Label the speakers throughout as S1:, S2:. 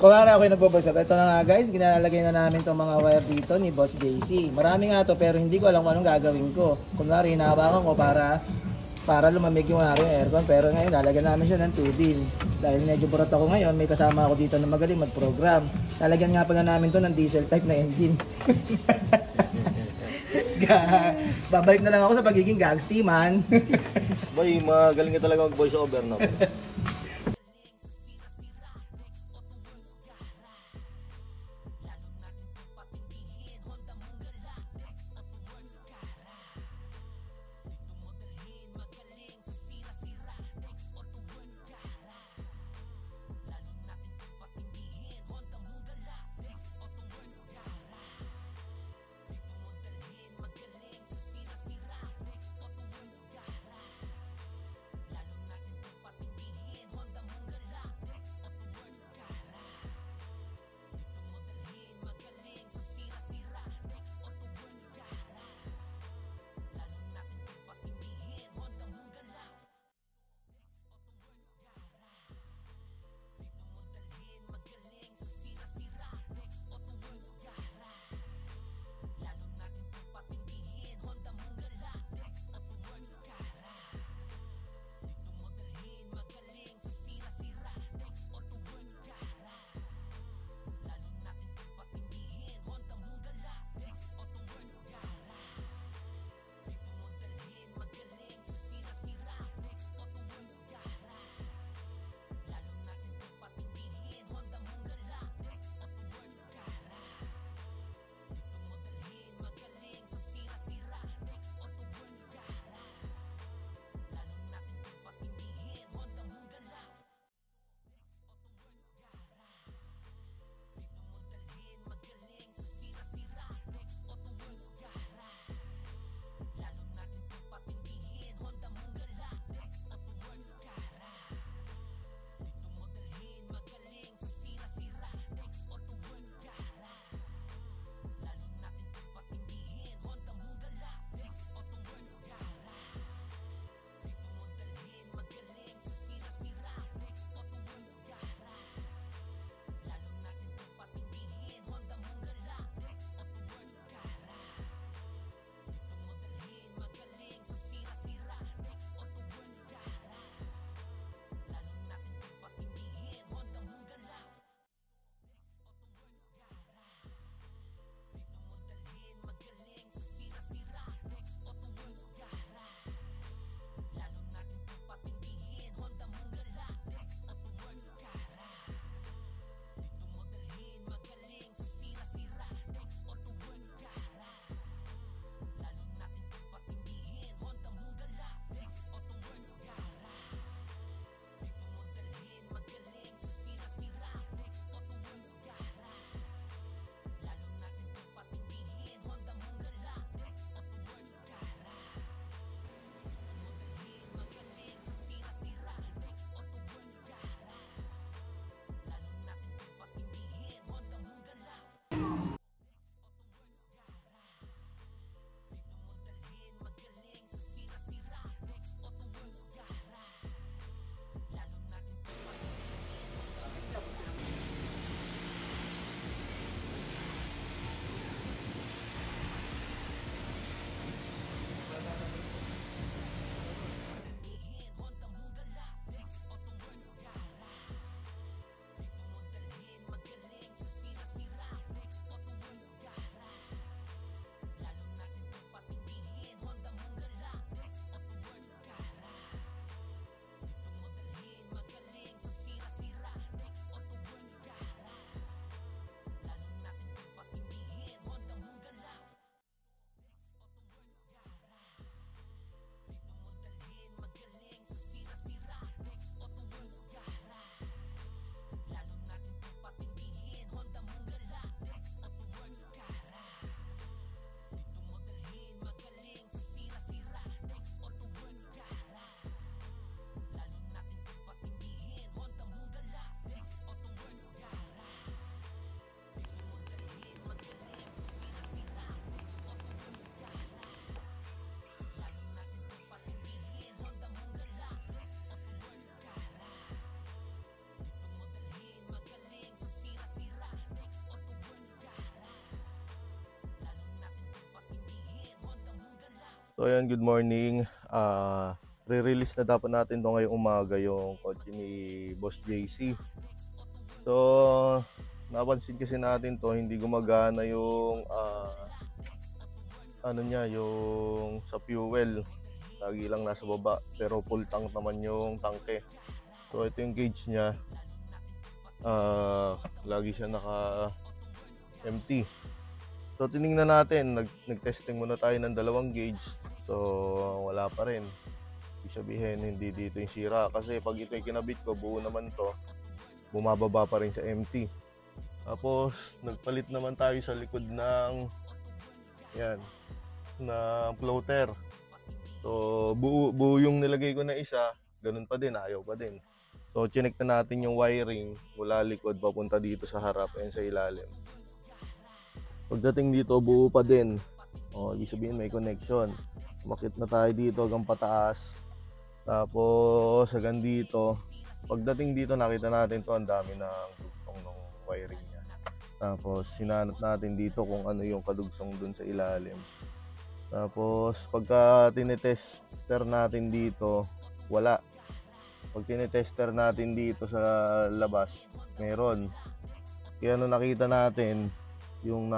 S1: Kumari ako yung nagbo-voice over. Ito na nga guys, ginalagay na namin itong mga wire dito ni Boss JC. Marami nga to pero hindi ko alam kung anong gagawin ko. Kunwari, hinahawakan ko para lumamig yung aircon. Pero ngayon, lalagyan namin siya ng tubig. Dahil medyo burat ako ngayon, may kasama ako dito na magaling mag-program. Lalagyan nga pala namin to ng diesel type na engine. Babalik na lang ako sa pagiging gangsti man.
S2: Boy, magaling ka talaga mag-voice over, no? So ayan, good morning. Re-release na dapat natin to ngayong umaga yung kotse ni Boss JC. So napansin kasi natin to, hindi gumagana yung ano niya, yung sa fuel. Lagi lang nasa baba, pero full tank naman yung tangke. So ito yung gauge niya. Lagi siya naka empty. So tiningnan natin, nag-testing muna tayo ng dalawang gauge. So wala pa rin. Ibig sabihin hindi dito yung sira, kasi pag ito yung kinabit ko, buo naman to, bumababa pa rin sa empty. Tapos nagpalit naman tayo sa likod ng yan, na floater. So buo yung nilagay ko na isa, ganun pa din, ayaw pa din. So chinek na natin yung wiring mula likod papunta dito sa harap and sa ilalim. Pagdating dito, buo pa din. Ibig sabihin may connection. Umakit na tayo dito hanggang pataas. Tapos hanggang dito. Pagdating dito, nakita natin to, ang dami ng dugsong ng wiring niya. Tapos sinanap natin dito kung ano yung kadugsong dun sa ilalim. Tapos pagka tinetester natin dito, wala. Pag tinetester natin dito sa labas, meron. Kaya ano nakita natin, yung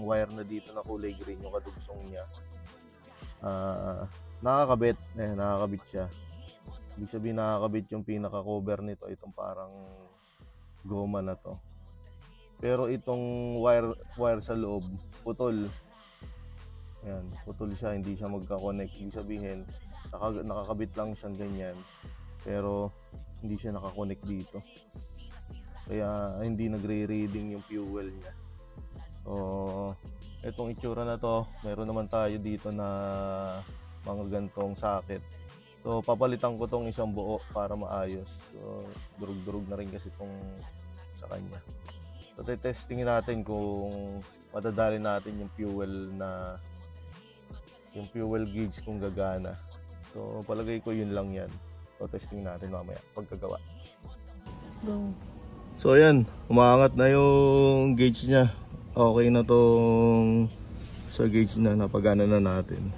S2: wire na dito na kulay green, yung kadugsong niya, nakakabit. Nakakabit siya. Ibig sabihin nakakabit yung pinaka cover nito, itong parang goma na to. Pero itong wire sa loob, putol. Ayan, putol siya, hindi siya magka-connect. Ibig sabihin nakakabit lang siyang ganyan, pero hindi siya nakakonect dito. Kaya hindi nagre-reading yung fuel niya. So itong itsura na to, meron naman tayo dito na mga gantong socket. So papalitan ko tong isang buo para maayos. So durug-durug na rin kasi itong sa kanya. So testingin natin kung madadali natin yung fuel gauge kung gagana. So palagay ko yun lang yan. So testing natin mamaya pagkagawa.
S3: Go.
S2: So ayan, umaangat na yung gauge niya. Okay na tong sa gauge na, napagana na natin.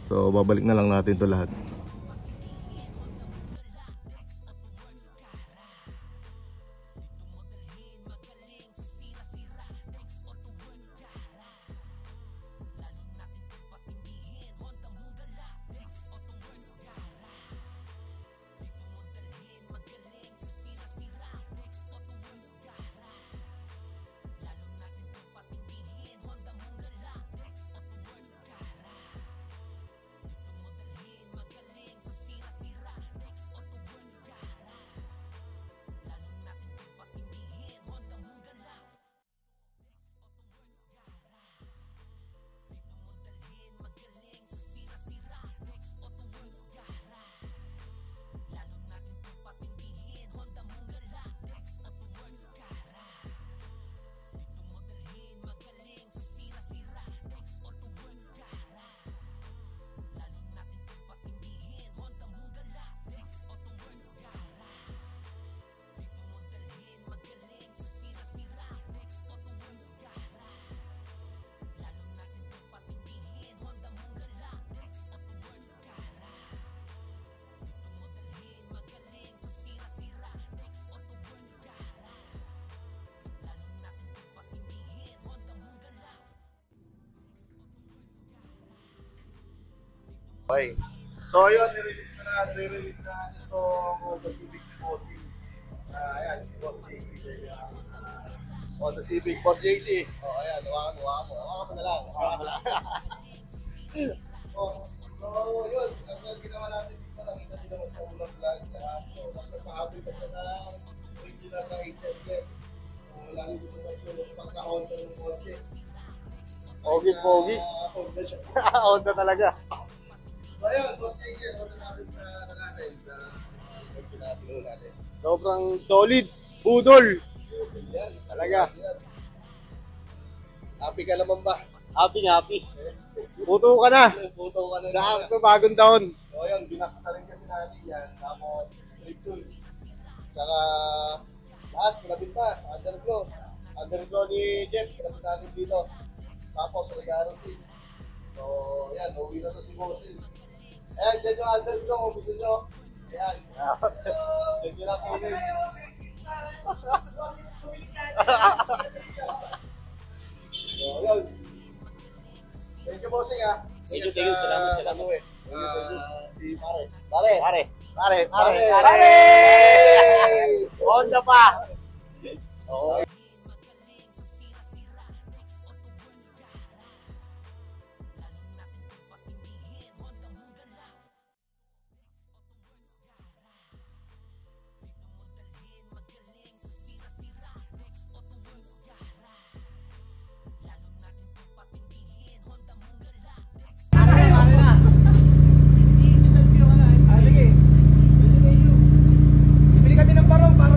S2: So babalik na lang natin to lahat. Okay. So yun, nire-release na itong Honda Civic Bossing. Ayan, Boss JC. Honda Civic Boss JC. Ayan, hawakan mo na lang. So yun, ang ginawa natin dito, nakita nyo naman sa ulang vlog. So, mas nagpa-update na siya ng original na HLG. Lalo dito na siya pagka-Honda ng kotse.
S3: Pogi. Honda talaga.
S2: So ayun, Boss JC, ano natin na natin sa pagpinapilo natin.
S3: Sobrang solid. Budol.
S2: Yan,
S3: Talaga.
S2: yan. Happy ka naman ba?
S3: Happy. Puto ka na.
S2: Puto ka na.
S3: Sakto bagong taon.
S2: So ayun, binax na rin kasi natin yan. Tapos strip tool. Saka lahat, kinabit na. Underglow ni Jeff, kinabit natin dito. Tapos regalo seat. So, yan, uwi na to si Bossing. Ayan, dyan yung underdog kung gusto nyo. Ayan. Dyan nyo lang kunin. So, yun. Thank you, Bossing, ha.
S3: Thank you, salamat.
S2: Si Pare. Pare.
S3: Pare.
S2: Pare.
S3: Pare!
S2: Honda pa. Okay.
S1: Bibili kami ng barong para